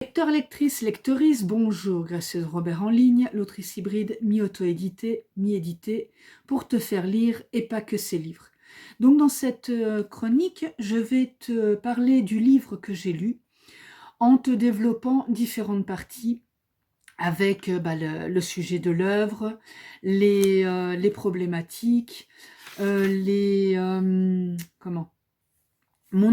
Lecteur, lectrice, lectrice, bonjour, Gracieuse Robert en ligne, l'autrice hybride mi-auto-édité, mi-édité, pour te faire lire et pas que ces livres. Donc dans cette chronique, je vais te parler du livre que j'ai lu en te développant différentes parties avec le sujet de l'œuvre, les problématiques, mon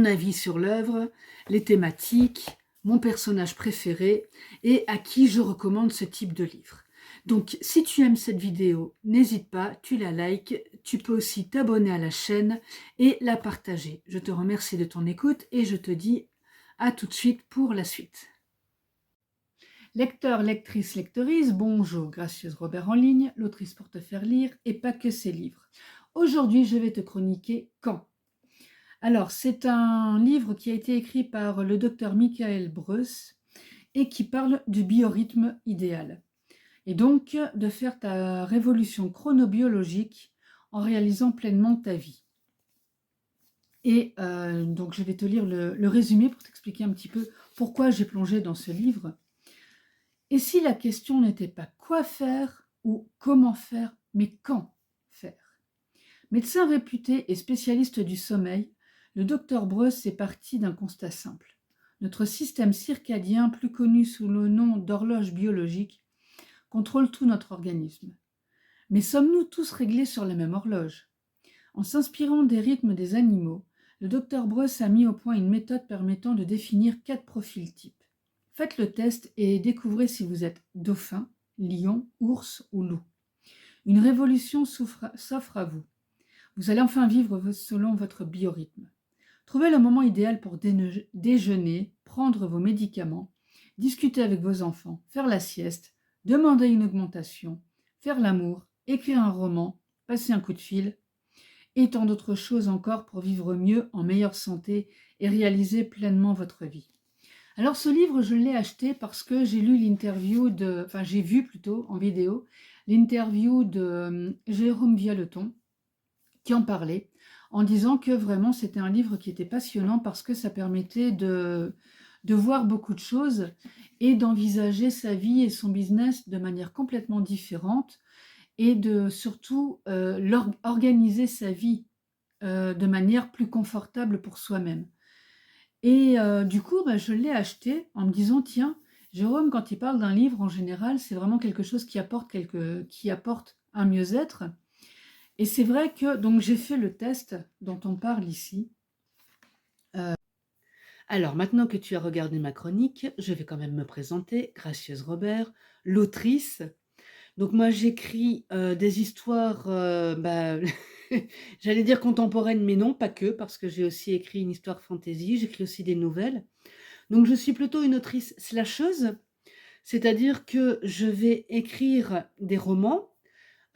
avis sur l'œuvre, les thématiques, mon personnage préféré et à qui je recommande ce type de livre. Donc si tu aimes cette vidéo, n'hésite pas, tu la likes, tu peux aussi t'abonner à la chaîne et la partager. Je te remercie de ton écoute et je te dis à tout de suite pour la suite. Lecteur, lectrice, lectrice, bonjour, Gracieuse Robert en ligne, l'autrice pour te faire lire et pas que ses livres. Aujourd'hui, je vais te chroniquer Quand. Alors, c'est un livre qui a été écrit par le docteur Michael Breus et qui parle du biorhythme idéal. Et donc, de faire ta révolution chronobiologique en réalisant pleinement ta vie. Et donc, je vais te lire le résumé pour t'expliquer un petit peu pourquoi j'ai plongé dans ce livre. Et si la question n'était pas quoi faire ou comment faire, mais quand faire? Médecin réputé et spécialiste du sommeil, le docteur Breus est parti d'un constat simple. Notre système circadien, plus connu sous le nom d'horloge biologique, contrôle tout notre organisme. Mais sommes-nous tous réglés sur la même horloge? En s'inspirant des rythmes des animaux, le docteur Breus a mis au point une méthode permettant de définir 4 profils types. Faites le test et découvrez si vous êtes dauphin, lion, ours ou loup. Une révolution s'offre à vous. Vous allez enfin vivre selon votre biorhythme. Trouvez le moment idéal pour déjeuner, prendre vos médicaments, discuter avec vos enfants, faire la sieste, demander une augmentation, faire l'amour, écrire un roman, passer un coup de fil, et tant d'autres choses encore pour vivre mieux, en meilleure santé et réaliser pleinement votre vie. Alors ce livre, je l'ai acheté parce que j'ai lu j'ai vu plutôt en vidéo l'interview de Jérôme Vialeton qui en parlait, en disant que vraiment c'était un livre qui était passionnant parce que ça permettait de voir beaucoup de choses et d'envisager sa vie et son business de manière complètement différente et de surtout organiser sa vie de manière plus confortable pour soi-même. Et du coup, je l'ai acheté en me disant, tiens, Jérôme, quand il parle d'un livre, en général, c'est vraiment quelque chose qui apporte un mieux-être. Et c'est vrai que donc j'ai fait le test dont on parle ici. Alors maintenant que tu as regardé ma chronique, je vais quand même me présenter, Gracieuse Robert, l'autrice. Donc moi j'écris des histoires, j'allais dire contemporaines, mais non, pas que, parce que j'ai aussi écrit une histoire fantasy, j'écris aussi des nouvelles. Donc je suis plutôt une autrice slasheuse, c'est-à-dire que je vais écrire des romans,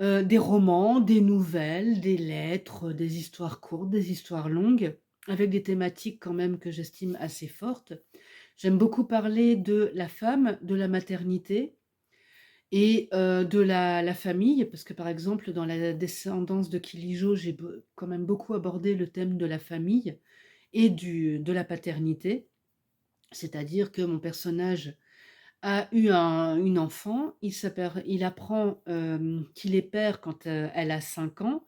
des nouvelles, des lettres, des histoires courtes, des histoires longues, avec des thématiques quand même que j'estime assez fortes. J'aime beaucoup parler de la femme, de la maternité et de la famille, parce que par exemple dans La descendance de Kilijo, j'ai quand même beaucoup abordé le thème de la famille et de la paternité. C'est-à-dire que mon personnage a eu une enfant, il apprend qu'il est père quand elle a 5 ans,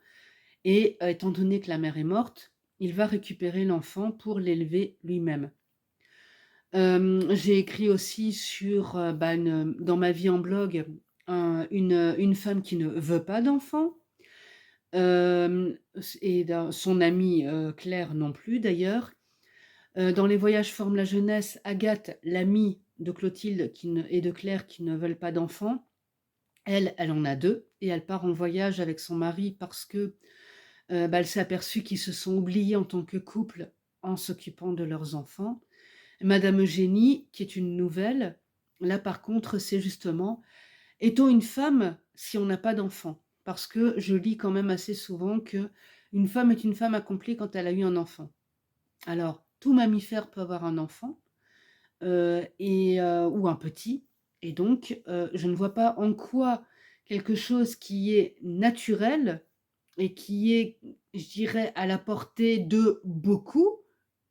et étant donné que la mère est morte, il va récupérer l'enfant pour l'élever lui-même. J'ai écrit aussi sur, dans ma vie en blog, une femme qui ne veut pas d'enfant, et son amie Claire non plus d'ailleurs. Dans Les voyages forment la jeunesse, Agathe, l'amie de Clotilde et de Claire qui ne veulent pas d'enfants, elle en a 2 et elle part en voyage avec son mari parce que elle s'est aperçue qu'ils se sont oubliés en tant que couple en s'occupant de leurs enfants. Madame Eugénie, qui est une nouvelle, là par contre c'est justement est-on une femme si on n'a pas d'enfant? Parce que je lis quand même assez souvent que une femme est une femme accomplie quand elle a eu un enfant. Alors, tout mammifère peut avoir un enfant, ou un petit, et donc je ne vois pas en quoi quelque chose qui est naturel et qui est, je dirais, à la portée de beaucoup,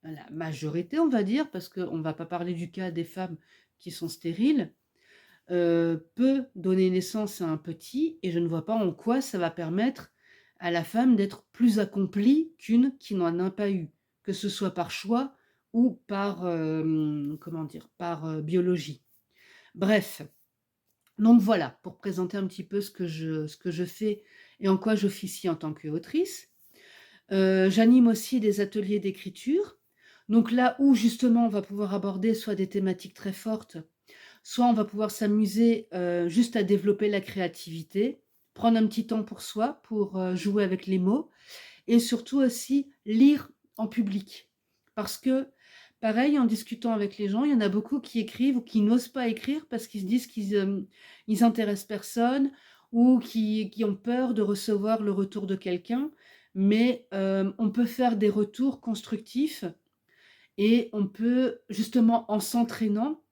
la majorité on va dire, parce qu'on ne va pas parler du cas des femmes qui sont stériles, peut donner naissance à un petit et je ne vois pas en quoi ça va permettre à la femme d'être plus accomplie qu'une qui n'en a pas eu, que ce soit par choix ou par, comment dire? Par, biologie. Bref, donc voilà, pour présenter un petit peu ce que je fais et en quoi j'officie en tant qu'autrice. J'anime aussi des ateliers d'écriture. Donc là où justement on va pouvoir aborder soit des thématiques très fortes, soit on va pouvoir s'amuser, juste à développer la créativité, prendre un petit temps pour soi, pour, jouer avec les mots et surtout aussi lire en public. Parce que pareil, en discutant avec les gens, il y en a beaucoup qui écrivent ou qui n'osent pas écrire parce qu'ils se disent ils intéressent personne ou qui ont peur de recevoir le retour de quelqu'un. Mais, on peut faire des retours constructifs et on peut justement en s'entraînant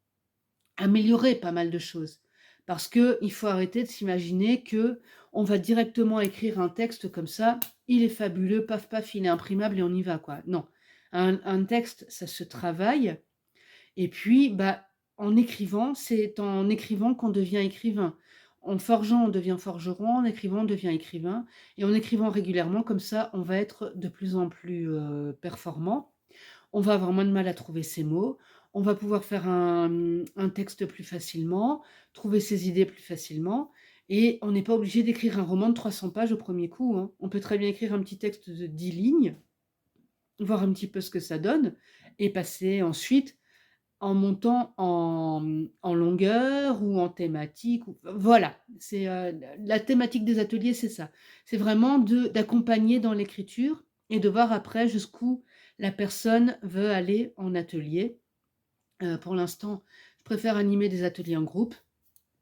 améliorer pas mal de choses. Parce qu'il faut arrêter de s'imaginer que on va directement écrire un texte comme ça, il est fabuleux, paf paf, il est imprimable et on y va quoi. Non, un texte, ça se travaille et puis, bah, en écrivant, c'est en écrivant qu'on devient écrivain. En forgeant, on devient forgeron, en écrivant, on devient écrivain et en écrivant régulièrement comme ça, on va être de plus en plus, performant. On va avoir moins de mal à trouver ses mots, on va pouvoir faire un texte plus facilement, trouver ses idées plus facilement et on n'est pas obligé d'écrire un roman de 300 pages au premier coup, hein. On peut très bien écrire un petit texte de 10 lignes, voir un petit peu ce que ça donne et passer ensuite en montant en longueur ou en thématique ou voilà, c'est, la thématique des ateliers, c'est ça. C'est vraiment d'accompagner dans l'écriture et de voir après jusqu'où la personne veut aller en atelier. Pour l'instant, je préfère animer des ateliers en groupe.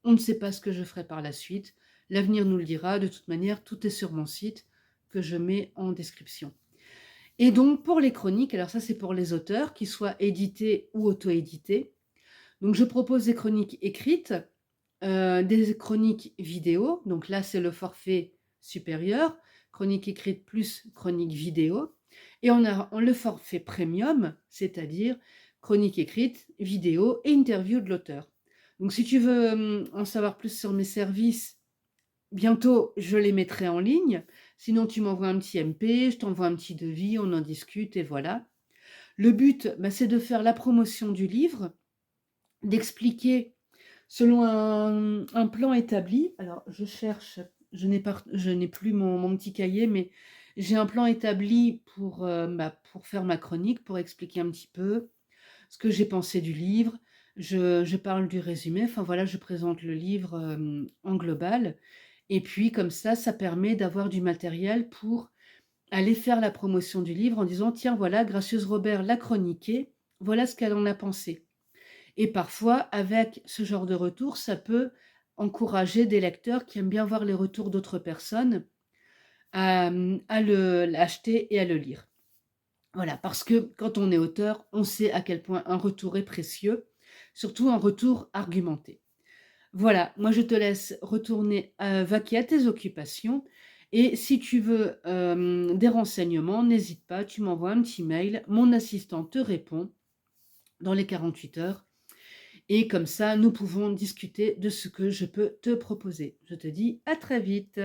On ne sait pas ce que je ferai par la suite. L'avenir nous le dira. De toute manière, tout est sur mon site que je mets en description. Et donc pour les chroniques, alors ça c'est pour les auteurs, qu'ils soient édités ou auto-édités. Donc je propose des chroniques écrites, des chroniques vidéo, donc là c'est le forfait supérieur, chronique écrite plus chronique vidéo. Et on le forfait premium, c'est-à-dire chronique écrite, vidéo et interview de l'auteur. Donc si tu veux en savoir plus sur mes services, bientôt je les mettrai en ligne. Sinon tu m'envoies un petit MP, je t'envoie un petit devis, on en discute et voilà. Le but, bah, c'est de faire la promotion du livre, d'expliquer selon un plan établi. Alors je cherche, je n'ai plus mon petit cahier, mais j'ai un plan établi pour faire ma chronique, pour expliquer un petit peu ce que j'ai pensé du livre. Je parle du résumé, enfin voilà, je présente le livre, en global et puis comme ça permet d'avoir du matériel pour aller faire la promotion du livre en disant: «Tiens voilà, Gracieuse Robert l'a chroniqué, voilà ce qu'elle en a pensé». Et parfois, avec ce genre de retour, ça peut encourager des lecteurs qui aiment bien voir les retours d'autres personnes à l'acheter et à le lire. Voilà, parce que quand on est auteur, on sait à quel point un retour est précieux, surtout un retour argumenté. Voilà, moi je te laisse retourner, vaquer à tes occupations et si tu veux, des renseignements, n'hésite pas, tu m'envoies un petit mail, mon assistant te répond dans les 48 heures et comme ça, nous pouvons discuter de ce que je peux te proposer. Je te dis à très vite.